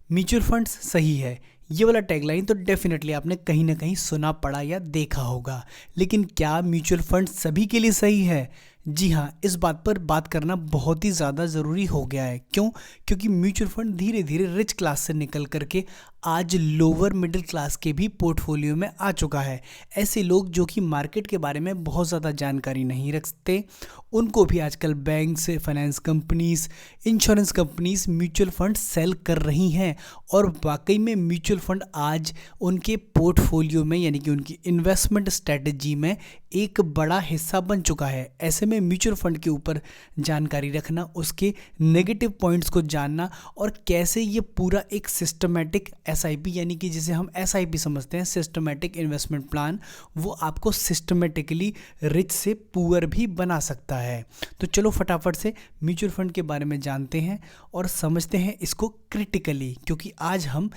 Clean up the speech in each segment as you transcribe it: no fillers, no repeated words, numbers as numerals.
Mutual funds सही है, ये वाला टैगलाइन तो डेफिनेटली आपने कहीं ना कहीं सुना पढ़ा या देखा होगा। लेकिन क्या म्यूचुअल फंड सभी के लिए सही है? जी हाँ, इस बात पर बात करना बहुत ही ज़्यादा ज़रूरी हो गया है। क्यों? क्योंकि म्यूचुअल फंड धीरे धीरे रिच क्लास से निकल करके आज लोअर मिडिल क्लास के भी पोर्टफोलियो में आ चुका है। ऐसे लोग जो कि मार्केट के बारे में बहुत ज़्यादा जानकारी नहीं रखते, उनको भी आजकल बैंक से, finance companies, insurance companies mutual fund sell कर रही हैं। और वाकई में म्यूचुअल फंड आज उनके पोर्टफोलियो में यानी कि उनकी इन्वेस्टमेंट स्ट्रेटजी में एक बड़ा हिस्सा बन चुका है। ऐसे में म्यूचुअल फंड के ऊपर जानकारी रखना, उसके नेगेटिव पॉइंट्स को जानना और कैसे ये पूरा एक सिस्टमेटिक एसआईपी यानी कि जिसे हम एसआईपी समझते हैं, सिस्टमेटिक इन्वेस्टमेंट प्लान, वो आपको सिस्टमेटिकली रिच से पुअर भी बना सकता है। तो चलो फटाफट से म्यूचुअल फंड के बारे में जानते हैं और समझते हैं इसको क्रिटिकली, क्योंकि आज हम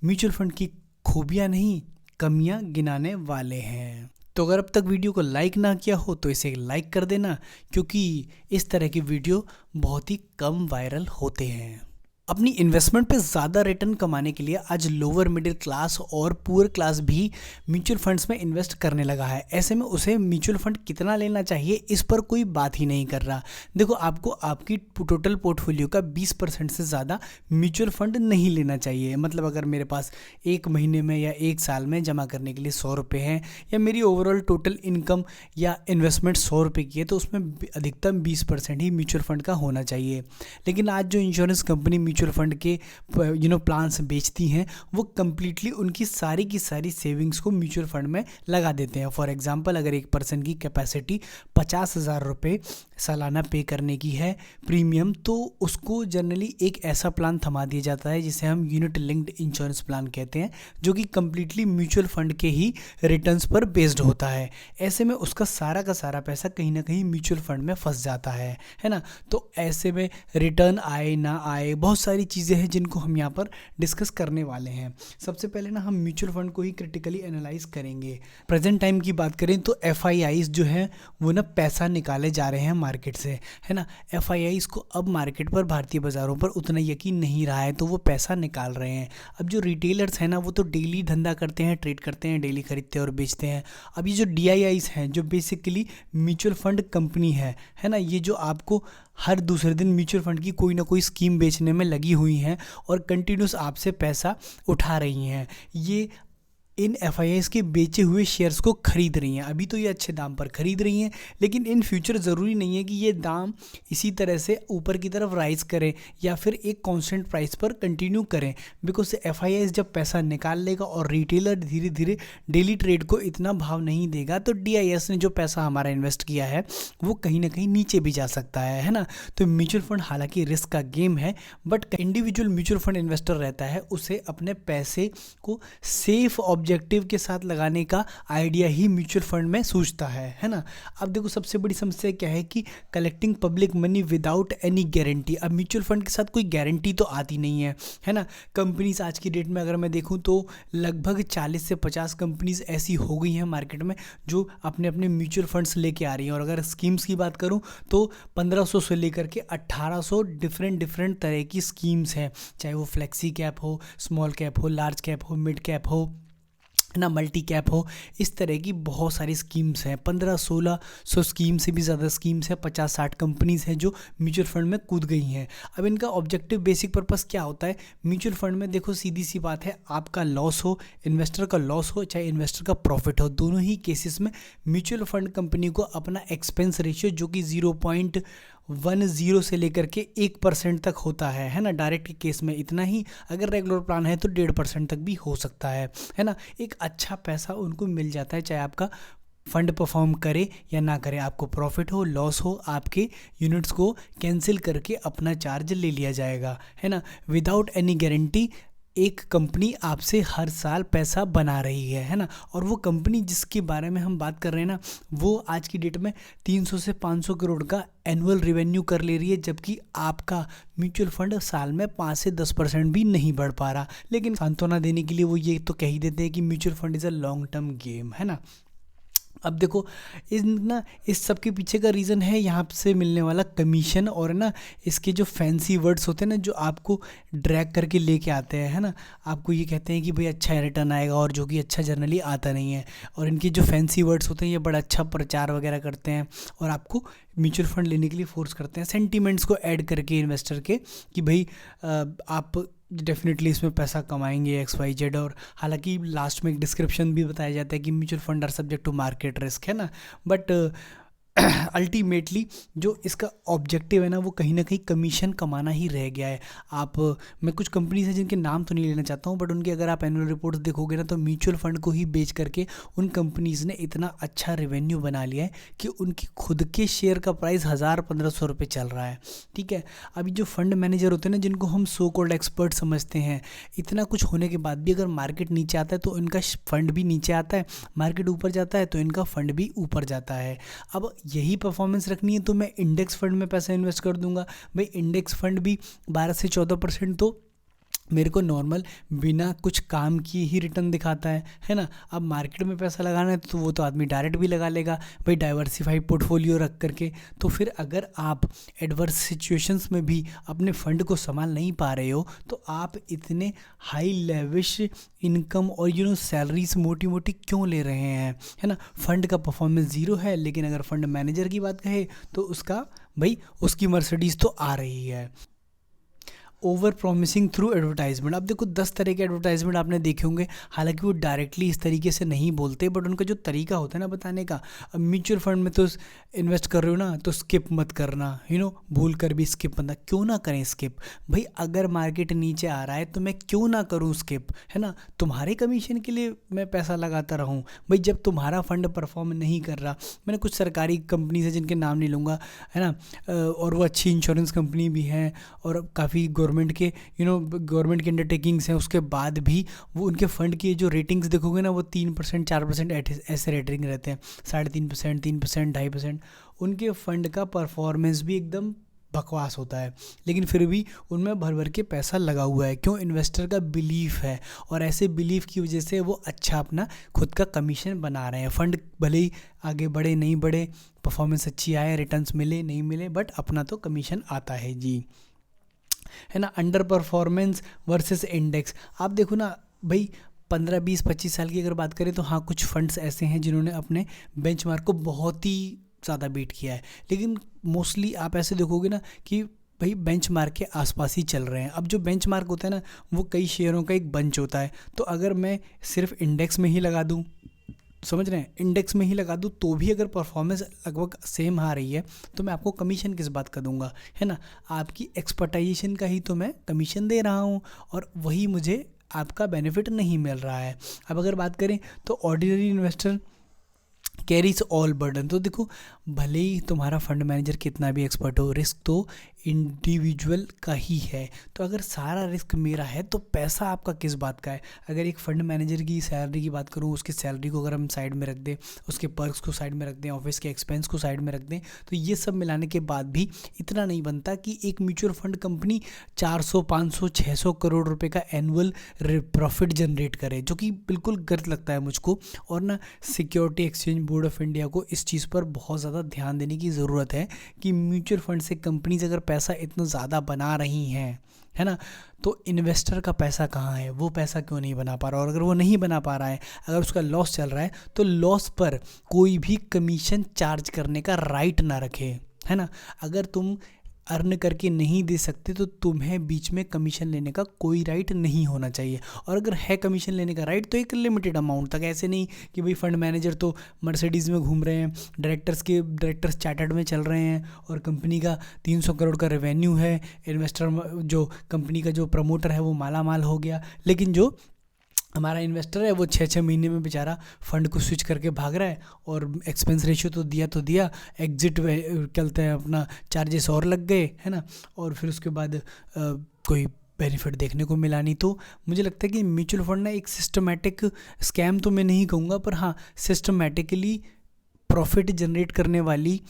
म्यूचुअल फंड की खूबियां नहीं, कमियां गिनाने वाले हैं। तो अगर अब तक वीडियो को लाइक ना किया हो तो इसे लाइक कर देना, क्योंकि इस तरह की वीडियो बहुत ही कम वायरल होते हैं। अपनी इन्वेस्टमेंट पे ज़्यादा रिटर्न कमाने के लिए आज लोअर मिडिल क्लास और पुअर क्लास भी म्यूचुअल फंड्स में इन्वेस्ट करने लगा है। ऐसे में उसे म्यूचुअल फंड कितना लेना चाहिए, इस पर कोई बात ही नहीं कर रहा। देखो, आपको आपकी टोटल पोर्टफोलियो का 20% से ज़्यादा म्यूचुअल फंड नहीं लेना चाहिए। मतलब अगर मेरे पास एक महीने में या एक साल में जमा करने के लिए 100 रुपये हैं, या मेरी ओवरऑल टोटल इनकम या इन्वेस्टमेंट 100 रुपये की है, तो उसमें अधिकतम 20% ही म्यूचुअल फंड का होना चाहिए। लेकिन आज जो इंश्योरेंस कंपनी म्यूचुअल फंड के प्लान्स बेचती हैं, वो कंप्लीटली उनकी सारी की सारी सेविंग्स को म्यूचुअल फंड में लगा देते हैं। फॉर एग्जांपल, अगर एक पर्सन की कैपेसिटी 50,000 रुपये सालाना पे करने की है प्रीमियम, तो उसको जनरली एक ऐसा प्लान थमा दिया जाता है जिसे हम यूनिट लिंक्ड इंश्योरेंस प्लान कहते हैं, जो कि कंप्लीटली म्यूचुअल फंड के ही रिटर्न्स पर बेस्ड होता है। ऐसे में उसका सारा का सारा पैसा कहीं ना कहीं म्यूचुअल फंड में फंस जाता है ना। तो ऐसे में रिटर्न आए ना आए, बहुत सारी चीज़ें हैं जिनको हम यहाँ पर डिस्कस करने वाले हैं। सबसे पहले ना हम म्यूचुअल फंड को ही क्रिटिकली एनालाइज करेंगे। प्रेजेंट टाइम की बात करें तो एफआईआईज जो है वो ना पैसा निकाले जा रहे हैं मार्केट से, है ना। एफआईआईज को अब मार्केट पर, भारतीय बाज़ारों पर उतना यकीन नहीं रहा है, तो वो पैसा निकाल रहे हैं। अब जो रिटेलर्स हैं ना, वो तो डेली धंधा करते हैं, ट्रेड करते हैं, डेली खरीदते हैं और बेचते हैं। अब ये जो डीआईआईज हैं, जो बेसिकली म्यूचुअल फंड कंपनी है ना, ये जो आपको हर दूसरे दिन म्यूचुअल फंड की कोई ना कोई स्कीम बेचने में लगी हुई हैं और कंटिन्यूस आपसे पैसा उठा रही हैं, ये इन एफआईआईज के बेचे हुए शेयर्स को खरीद रही हैं। अभी तो ये अच्छे दाम पर खरीद रही हैं, लेकिन इन फ्यूचर ज़रूरी नहीं है कि ये दाम इसी तरह से ऊपर की तरफ राइज करें या फिर एक कांस्टेंट प्राइस पर कंटिन्यू करें। बिकॉज एफआईआईज जब पैसा निकाल लेगा और रिटेलर धीरे धीरे डेली ट्रेड को इतना भाव नहीं देगा, तो डीआईएस ने जो पैसा हमारा इन्वेस्ट किया है वो कहीं ना कहीं नीचे भी जा सकता है ना। तो म्यूचुअल फंड हालांकि रिस्क का गेम है, but individual mutual fund investor रहता है, उसे अपने पैसे को सेफ ऑब्जेक्टिव के साथ लगाने का आइडिया ही म्यूचुअल फंड में सूझता है ना। अब देखो, सबसे बड़ी समस्या क्या है कि collecting public money without any guarantee. अब म्यूचुअल फंड के साथ कोई गारंटी तो आती नहीं है ना। कंपनीज आज की डेट में अगर मैं देखूं तो लगभग 40 से 50 कंपनीज ऐसी हो गई हैं मार्केट में जो अपने अपने म्यूचुअल फंड्स लेके आ रही हैं। और अगर स्कीम्स की बात करूं तो 1500 से लेकर के 1800 डिफरेंट तरह की स्कीम्स हैं, चाहे वो फ्लेक्सी कैप हो, स्मॉल कैप हो, लार्ज कैप हो, मिड कैप हो ना, मल्टी कैप हो। इस तरह की बहुत सारी स्कीम्स हैं, 1500-1600 स्कीम से भी ज़्यादा स्कीम्स हैं, 50-60 कंपनीज हैं जो म्यूचुअल फंड में कूद गई हैं। अब इनका ऑब्जेक्टिव, बेसिक पर्पस क्या होता है म्यूचुअल फंड में? देखो, सीधी सी बात है, आपका लॉस हो, इन्वेस्टर का लॉस हो, चाहे इन्वेस्टर का प्रॉफिट हो, दोनों ही केसेस में म्यूचुअल फंड कंपनी को अपना एक्सपेंस रेशियो, जो कि 0.10 से लेकर के 1% तक होता है ना। डायरेक्ट के केस में इतना ही, अगर रेगुलर प्लान है तो 1.5% तक भी हो सकता है ना। एक अच्छा पैसा उनको मिल जाता है, चाहे आपका फंड परफॉर्म करे या ना करे, आपको प्रॉफिट हो, लॉस हो, आपके यूनिट्स को कैंसिल करके अपना चार्ज ले लिया जाएगा, है ना। विदाउट एनी गारंटी एक कंपनी आपसे हर साल पैसा बना रही है ना। और वो कंपनी जिसके बारे में हम बात कर रहे हैं ना, वो आज की डेट में 300 से 500 करोड़ का एनुअल रेवेन्यू कर ले रही है, जबकि आपका म्यूचुअल फंड साल में 5 से 10% भी नहीं बढ़ पा रहा। लेकिन सांत्वना देने के लिए वो ये तो कह ही देते हैं कि mutual fund is a long term game, है ना। अब देखो इस सब के पीछे का रीज़न है यहाँ से मिलने वाला कमीशन, और ना इसके जो फैंसी वर्ड्स होते हैं ना जो आपको ड्रैग करके लेके आते हैं, है ना, आपको ये कहते हैं कि भाई अच्छा रिटर्न आएगा, और जो कि अच्छा जनरली आता नहीं है। और इनके जो फैंसी वर्ड्स होते हैं ये बड़ा अच्छा प्रचार वगैरह करते हैं और आपको म्यूचुअल फंड लेने के लिए फोर्स करते हैं, सेंटिमेंट्स को ऐड करके इन्वेस्टर के कि भाई आप डेफिनेटली इसमें पैसा कमाएंगे XYZ। और हालांकि लास्ट में एक डिस्क्रिप्शन भी बताया जाता है कि mutual fund are subject to market risk, है ना, बट अल्टीमेटली जो इसका ऑब्जेक्टिव है ना वो कहीं ना कहीं कमीशन कमाना ही रह गया है। आप मैं कुछ कंपनीज हैं जिनके नाम तो नहीं लेना चाहता हूँ, बट उनके अगर आप एनुअल रिपोर्ट्स देखोगे ना तो म्यूचुअल फंड को ही बेच करके उन कंपनीज ने इतना अच्छा रेवेन्यू बना लिया है कि उनकी खुद के शेयर का प्राइस 1000-1500 रुपये चल रहा है। ठीक है, अभी जो फंड मैनेजर होते हैं ना जिनको हम सो कॉल्ड एक्सपर्ट समझते हैं, इतना कुछ होने के बाद भी अगर मार्केट नीचे आता है तो इनका फंड भी नीचे आता है, मार्केट ऊपर जाता है तो इनका फंड भी ऊपर जाता है। अब यही परफॉर्मेंस रखनी है तो मैं इंडेक्स फंड में पैसा इन्वेस्ट कर दूंगा। भाई इंडेक्स फंड भी 12 से 14% तो मेरे को नॉर्मल बिना कुछ काम किए ही रिटर्न दिखाता है ना। अब मार्केट में पैसा लगाना है तो वो तो आदमी डायरेक्ट भी लगा लेगा भाई डाइवर्सिफाई पोर्टफोलियो रख करके। तो फिर अगर आप एडवर्स सिचुएशंस में भी अपने फंड को संभाल नहीं पा रहे हो तो आप इतने हाई लेविश इनकम और सैलरीज मोटी मोटी क्यों ले रहे हैं, है ना। फंड का परफॉर्मेंस ज़ीरो है, लेकिन अगर फंड मैनेजर की बात कहे तो उसकी मर्सिडीज़ तो आ रही है। Over promising through advertisement. अब देखो 10 तरह के एडवर्टाइजमेंट आपने देखे होंगे, हालांकि वो डायरेक्टली इस तरीके से नहीं बोलते, बट उनका जो तरीका होता है ना बताने का। अब म्यूचुअल फंड में तो इन्वेस्ट कर रहे हो ना तो स्किप मत करना, भूल कर भी स्किप मत, क्यों ना करें स्किप। भाई अगर मार्केट नीचे आ रहा है तो मैं क्यों ना करूँ स्किप, है ना। तुम्हारे कमीशन के लिए मैं पैसा लगाता रहूँ। भाई जब तुम्हारा फंड परफॉर्म नहीं कर रहा, मैंने कुछ सरकारी कंपनी है जिनके नाम नहीं लूँगा, है ना, और वो अच्छी इंश्योरेंस कंपनी भी हैं और काफ़ी गवर्नमेंट की अंडरटेकिंग्स हैं, उसके बाद भी वो उनके फंड की जो रेटिंग्स देखोगे ना वो 3% 4% ऐसे रेटिंग रहते हैं, 3.5%, 3%, 2.5%। उनके फंड का परफॉर्मेंस भी एकदम बकवास होता है, लेकिन फिर भी उनमें भर भर के पैसा लगा हुआ है। क्यों? इन्वेस्टर का बिलीफ है, और ऐसे बिलीफ की वजह से वो अच्छा अपना खुद का कमीशन बना रहे हैं। फंड भले ही आगे बढ़े नहीं बढ़े, परफॉर्मेंस अच्छी आए, रिटर्न्स मिले नहीं मिले, बट अपना तो कमीशन आता है जी, है ना। Under performance versus index. आप देखो ना भाई 15, 20, 25 साल की अगर बात करें तो हाँ कुछ फंड्स ऐसे हैं जिन्होंने अपने बेंचमार्क को बहुत ही ज़्यादा बीट किया है, लेकिन मोस्टली आप ऐसे देखोगे ना कि भाई बेंचमार्क के आसपास ही चल रहे हैं। अब जो बेंचमार्क होता है ना वो कई शेयरों का एक बंच होता है, तो अगर मैं सिर्फ इंडेक्स में ही लगा दूँ, समझ रहे हैं, इंडेक्स में ही लगा दूँ तो भी अगर परफॉर्मेंस लगभग सेम आ रही है तो मैं आपको कमीशन किस बात का दूंगा, है ना। आपकी एक्सपर्टाइजेशन का ही तो मैं कमीशन दे रहा हूँ और वही मुझे आपका बेनिफिट नहीं मिल रहा है। अब अगर बात करें तो ordinary investor carries all burden. तो देखो भले ही तुम्हारा फंड मैनेजर कितना भी एक्सपर्ट हो, रिस्क तो इंडिविजुअल का ही है। तो अगर सारा रिस्क मेरा है तो पैसा आपका किस बात का है। अगर एक फंड मैनेजर की सैलरी की बात करूँ, उसकी सैलरी को अगर हम साइड में रख दें, उसके पर्क्स को साइड में रख दें, ऑफिस के एक्सपेंस को साइड में रख दें, तो ये सब मिलाने के बाद भी इतना नहीं बनता कि एक म्यूचुअल फंड कंपनी 400, 500, 600 करोड़ रुपए का एनुअल प्रॉफिट जनरेट करे, जो कि बिल्कुल गलत लगता है मुझको। और ना security exchange board of India को इस चीज़ पर बहुत ज़्यादा ध्यान देने की ज़रूरत है कि म्यूचुअल फंड से कंपनीज अगर पैसा इतना ज़्यादा बना रही हैं, है ना, तो इन्वेस्टर का पैसा कहाँ है, वो पैसा क्यों नहीं बना पा रहा। और अगर वो नहीं बना पा रहा है, अगर उसका लॉस चल रहा है, तो लॉस पर कोई भी कमीशन चार्ज करने का राइट ना रखे, है ना। अगर तुम अर्न करके नहीं दे सकते तो तुम्हें बीच में कमीशन लेने का कोई राइट नहीं होना चाहिए। और अगर है कमीशन लेने का राइट तो एक लिमिटेड अमाउंट तक, ऐसे नहीं कि भाई फंड मैनेजर तो मर्सिडीज़ में घूम रहे हैं, डायरेक्टर्स चार्टर्ड में चल रहे हैं और कंपनी का 300 करोड़ का रेवेन्यू है, इन्वेस्टर जो कंपनी का जो प्रमोटर है वो माला माल हो गया, लेकिन जो हमारा इन्वेस्टर है वो 6-6 महीने में बेचारा फंड को स्विच करके भाग रहा है और एक्सपेंस रेशियो तो दिया, एग्जिट चलते हैं अपना चार्जेस और लग गए, है ना, और फिर उसके बाद कोई बेनिफिट देखने को मिला नहीं। तो मुझे लगता है कि म्यूचुअल फंड ना एक सिस्टमेटिक स्कैम तो मैं नहीं कहूँगा, पर हाँ सिस्टमेटिकली प्रॉफिट जनरेट करने वाली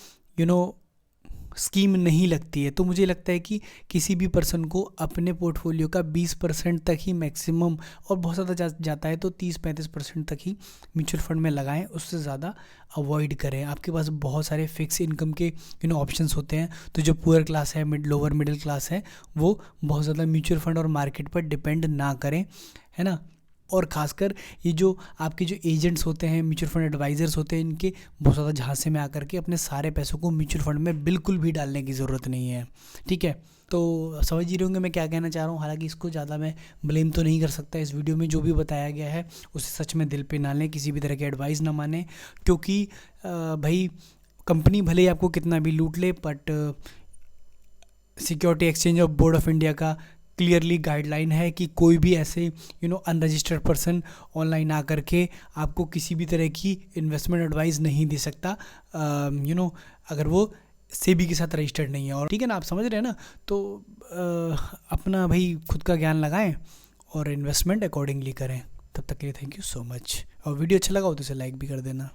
स्कीम नहीं लगती है। तो मुझे लगता है कि किसी भी पर्सन को अपने पोर्टफोलियो का 20% तक ही मैक्सिमम, और बहुत ज़्यादा जाता है तो 30-35% तक ही म्यूचुअल फंड में लगाएं, उससे ज़्यादा अवॉइड करें। आपके पास बहुत सारे फिक्स इनकम के ऑप्शंस होते हैं। तो जो पुअर क्लास है, लोअर मिडिल क्लास है, वो बहुत ज़्यादा म्यूचुअल फंड और मार्केट पर डिपेंड ना करें, है ना। और ख़ासकर ये जो आपके जो एजेंट्स होते हैं, म्यूचुअल फंड एडवाइज़र्स होते हैं, इनके बहुत ज़्यादा झांसे में आकर के अपने सारे पैसों को म्यूचुअल फंड में बिल्कुल भी डालने की ज़रूरत नहीं है, ठीक है। तो समझ ही रहे होंगे मैं क्या कहना चाह रहा हूँ। हालांकि इसको ज़्यादा मैं ब्लेम तो नहीं कर सकता। इस वीडियो में जो भी बताया गया है उसे सच में दिल पे ना लें, किसी भी तरह की एडवाइस ना माने, क्योंकि भाई कंपनी भले ही आपको कितना भी लूट ले, but security exchange of board of India का क्लियरली गाइडलाइन है कि कोई भी ऐसे अनरजिस्टर्ड पर्सन ऑनलाइन आकर के आपको किसी भी तरह की इन्वेस्टमेंट एडवाइस नहीं दे सकता, अगर वो सेबी के साथ रजिस्टर्ड नहीं है। और ठीक है ना, आप समझ रहे हैं ना। तो अपना भाई खुद का ज्ञान लगाएं और इन्वेस्टमेंट अकॉर्डिंगली करें। तब तक के लिए थैंक यू सो मच। और वीडियो अच्छा लगा हो तो इसे लाइक भी कर देना।